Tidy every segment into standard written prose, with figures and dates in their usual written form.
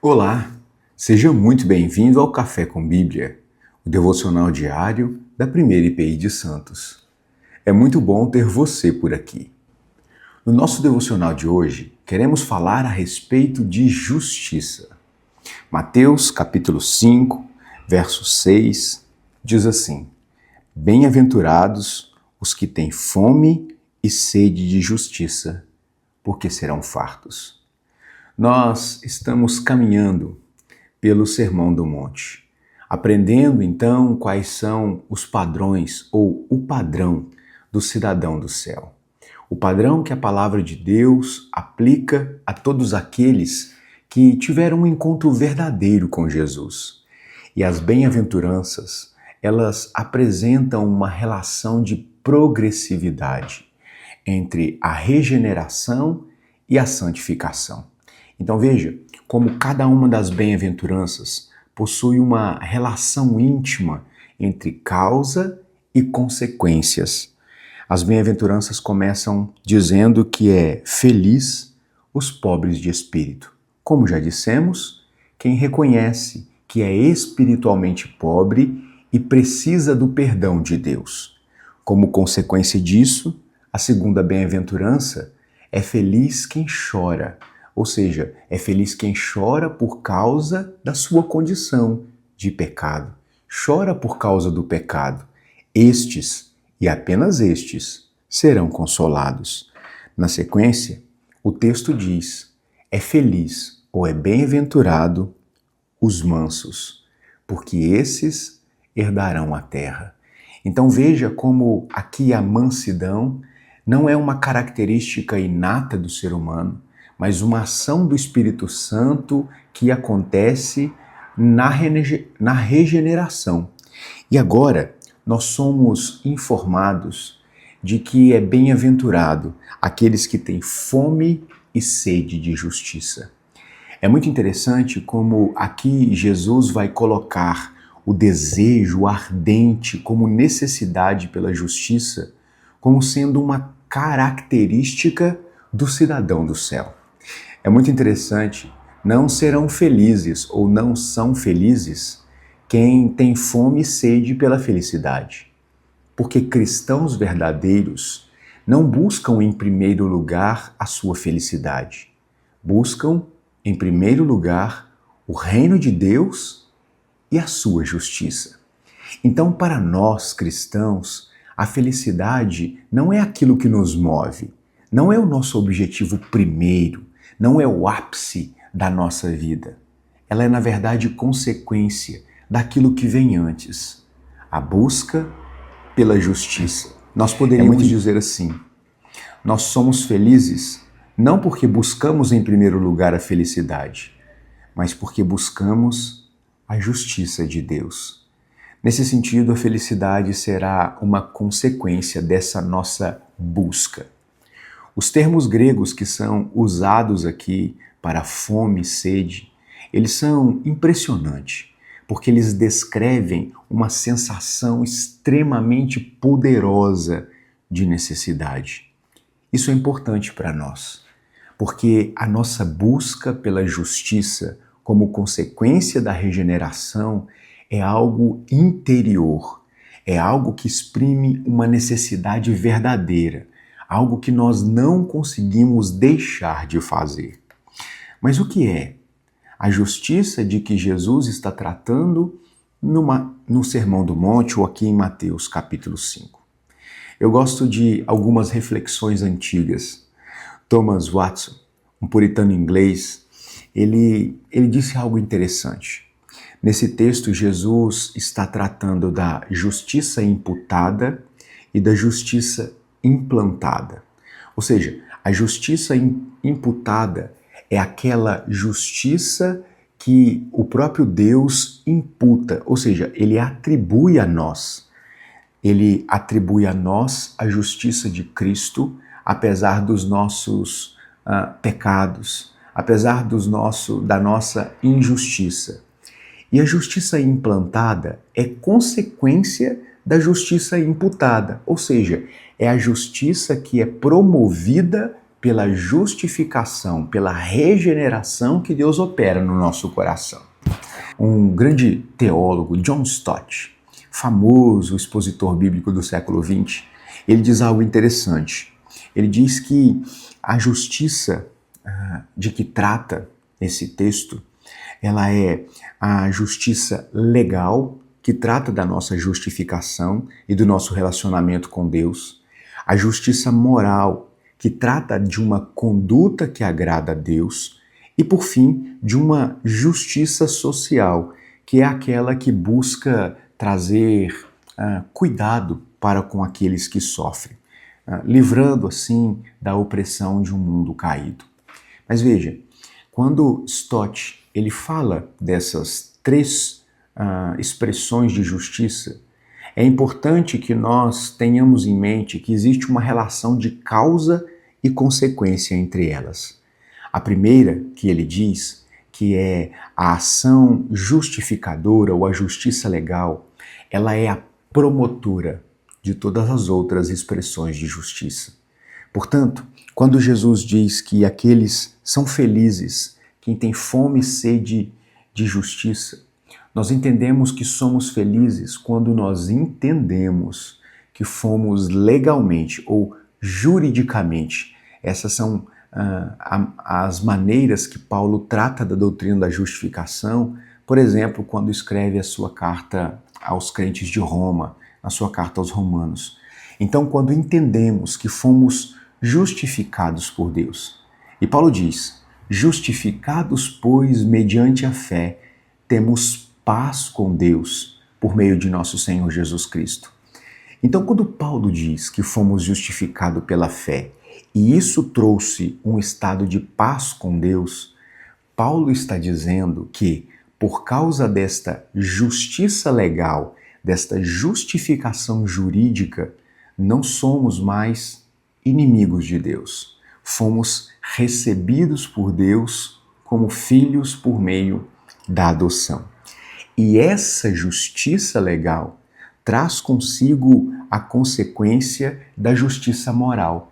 Olá, seja muito bem-vindo ao Café com Bíblia, o devocional diário da Primeira IPI de Santos. É muito bom ter você por aqui. No nosso devocional de hoje, queremos falar a respeito de justiça. Mateus capítulo 5, verso 6, diz assim: Bem-aventurados os que têm fome e sede de justiça, porque serão fartos. Nós estamos caminhando pelo Sermão do Monte, aprendendo então quais são os padrões ou o padrão do cidadão do céu. O padrão que a palavra de Deus aplica a todos aqueles que tiveram um encontro verdadeiro com Jesus. E as bem-aventuranças, elas apresentam uma relação de progressividade entre a regeneração e a santificação. Então veja como cada uma das bem-aventuranças possui uma relação íntima entre causa e consequências. As bem-aventuranças começam dizendo que é feliz os pobres de espírito. Como já dissemos, quem reconhece que é espiritualmente pobre e precisa do perdão de Deus. Como consequência disso, a segunda bem-aventurança é feliz quem chora. Ou seja, é feliz quem chora por causa da sua condição de pecado. Chora por causa do pecado. Estes, e apenas estes, serão consolados. Na sequência, o texto diz: é feliz ou é bem-aventurado os mansos, porque esses herdarão a terra. Então veja como aqui a mansidão não é uma característica inata do ser humano, mas uma ação do Espírito Santo que acontece na regeneração. E agora nós somos informados de que é bem-aventurado aqueles que têm fome e sede de justiça. É muito interessante como aqui Jesus vai colocar o desejo ardente como necessidade pela justiça como sendo uma característica do cidadão do céu. É muito interessante, não serão felizes ou não são felizes quem tem fome e sede pela felicidade. Porque cristãos verdadeiros não buscam em primeiro lugar a sua felicidade. Buscam, em primeiro lugar, o reino de Deus e a sua justiça. Então, para nós cristãos, a felicidade não é aquilo que nos move, não é o nosso objetivo primeiro, não é o ápice da nossa vida. Ela é, na verdade, consequência daquilo que vem antes. A busca pela justiça. Nós poderíamos dizer assim: nós somos felizes não porque buscamos em primeiro lugar a felicidade, mas porque buscamos a justiça de Deus. Nesse sentido, a felicidade será uma consequência dessa nossa busca. Os termos gregos que são usados aqui para fome e sede, eles são impressionantes, porque eles descrevem uma sensação extremamente poderosa de necessidade. Isso é importante para nós, porque a nossa busca pela justiça como consequência da regeneração é algo interior, é algo que exprime uma necessidade verdadeira, algo que nós não conseguimos deixar de fazer. Mas o que é a justiça de que Jesus está tratando no Sermão do Monte ou aqui em Mateus capítulo 5? Eu gosto de algumas reflexões antigas. Thomas Watson, um puritano inglês, ele disse algo interessante. Nesse texto, Jesus está tratando da justiça imputada e da justiça implantada. Ou seja, a justiça imputada é aquela justiça que o próprio Deus imputa, ou seja, ele atribui a nós. Ele atribui a nós a justiça de Cristo, apesar dos nossos pecados, apesar da nossa injustiça. E a justiça implantada é consequência da justiça imputada, ou seja, é a justiça que é promovida pela justificação, pela regeneração que Deus opera no nosso coração. Um grande teólogo, John Stott, famoso expositor bíblico do século XX, ele diz algo interessante. Ele diz que a justiça de que trata esse texto, ela é a justiça legal, que trata da nossa justificação e do nosso relacionamento com Deus, a justiça moral, que trata de uma conduta que agrada a Deus, e, por fim, de uma justiça social, que é aquela que busca trazer cuidado para com aqueles que sofrem, livrando, assim, da opressão de um mundo caído. Mas veja, quando Stott ele fala dessas três expressões de justiça, é importante que nós tenhamos em mente que existe uma relação de causa e consequência entre elas. A primeira, que ele diz, que é a ação justificadora ou a justiça legal, ela é a promotora de todas as outras expressões de justiça. Portanto, quando Jesus diz que aqueles são felizes, quem tem fome e sede de justiça, nós entendemos que somos felizes quando nós entendemos que fomos legalmente ou juridicamente. Essas são as maneiras que Paulo trata da doutrina da justificação, por exemplo, quando escreve a sua carta aos crentes de Roma, a sua carta aos romanos. Então, quando entendemos que fomos justificados por Deus, e Paulo diz, justificados, pois, mediante a fé, temos paz com Deus por meio de nosso Senhor Jesus Cristo. Então, quando Paulo diz que fomos justificados pela fé, e isso trouxe um estado de paz com Deus, Paulo está dizendo que, por causa desta justiça legal, desta justificação jurídica, não somos mais inimigos de Deus. Fomos recebidos por Deus como filhos por meio da adoção. E essa justiça legal traz consigo a consequência da justiça moral.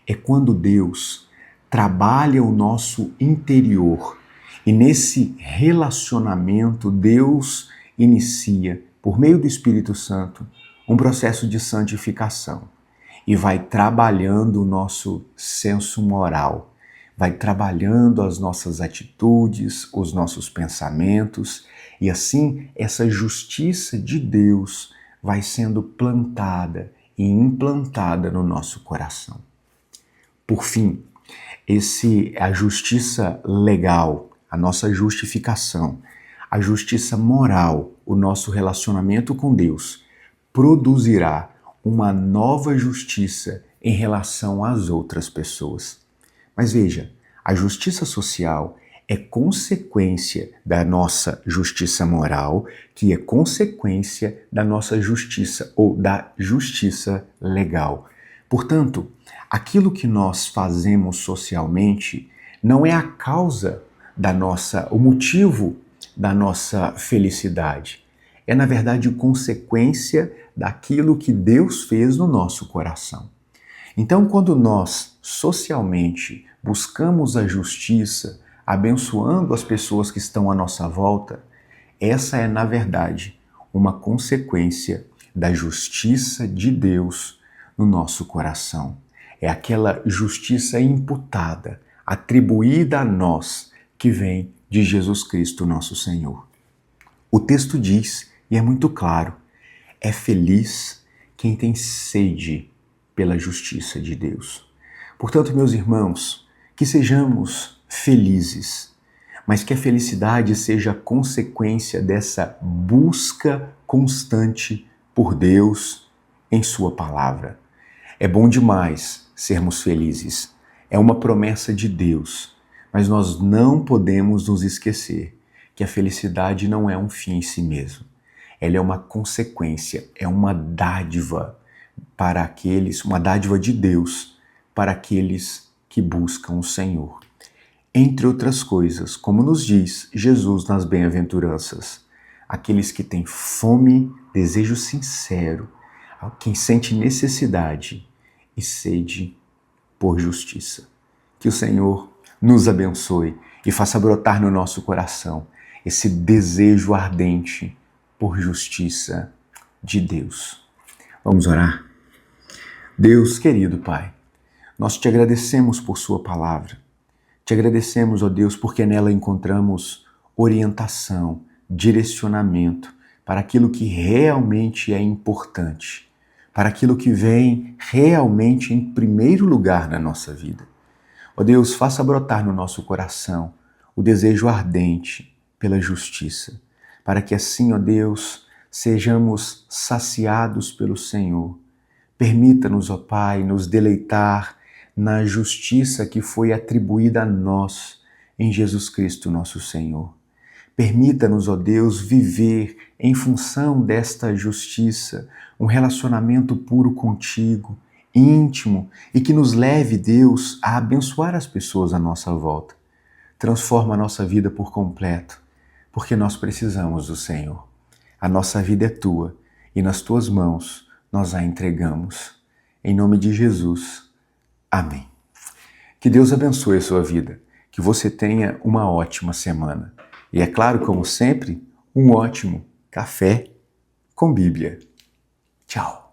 É quando Deus trabalha o nosso interior e nesse relacionamento Deus inicia, por meio do Espírito Santo, um processo de santificação e vai trabalhando o nosso senso moral, vai trabalhando as nossas atitudes, os nossos pensamentos, e assim essa justiça de Deus vai sendo plantada e implantada no nosso coração. Por fim, a justiça legal, a nossa justificação, a justiça moral, o nosso relacionamento com Deus, produzirá uma nova justiça em relação às outras pessoas. Mas veja, a justiça social é consequência da nossa justiça moral, que é consequência da nossa justiça ou da justiça legal. Portanto, aquilo que nós fazemos socialmente não é a causa o motivo da nossa felicidade. É, na verdade, consequência daquilo que Deus fez no nosso coração. Então, quando nós socialmente buscamos a justiça, abençoando as pessoas que estão à nossa volta, essa é, na verdade, uma consequência da justiça de Deus no nosso coração. É aquela justiça imputada, atribuída a nós, que vem de Jesus Cristo, nosso Senhor. O texto diz, e é muito claro, é feliz quem tem sede pela justiça de Deus. Portanto, meus irmãos, que sejamos felizes, mas que a felicidade seja consequência dessa busca constante por Deus em Sua palavra. É bom demais sermos felizes. É uma promessa de Deus, mas nós não podemos nos esquecer que a felicidade não é um fim em si mesmo. Ela é uma consequência, é uma dádiva uma dádiva de Deus para aqueles que buscam o Senhor. Entre outras coisas, como nos diz Jesus nas bem-aventuranças, aqueles que têm fome, desejo sincero, quem sente necessidade e sede por justiça. Que o Senhor nos abençoe e faça brotar no nosso coração esse desejo ardente por justiça de Deus. Vamos orar? Deus querido Pai, nós te agradecemos por sua palavra. Te agradecemos, ó Deus, porque nela encontramos orientação, direcionamento para aquilo que realmente é importante, para aquilo que vem realmente em primeiro lugar na nossa vida. Ó Deus, faça brotar no nosso coração o desejo ardente pela justiça, para que assim, ó Deus, sejamos saciados pelo Senhor. Permita-nos, ó Pai, nos deleitar na justiça que foi atribuída a nós em Jesus Cristo, nosso Senhor. Permita-nos, ó Deus, viver em função desta justiça, um relacionamento puro contigo, íntimo, e que nos leve, Deus, a abençoar as pessoas à nossa volta. Transforma a nossa vida por completo, porque nós precisamos do Senhor. A nossa vida é tua e nas tuas mãos nós a entregamos. Em nome de Jesus, amém. Que Deus abençoe a sua vida, que você tenha uma ótima semana. E é claro, como sempre, um ótimo café com Bíblia. Tchau!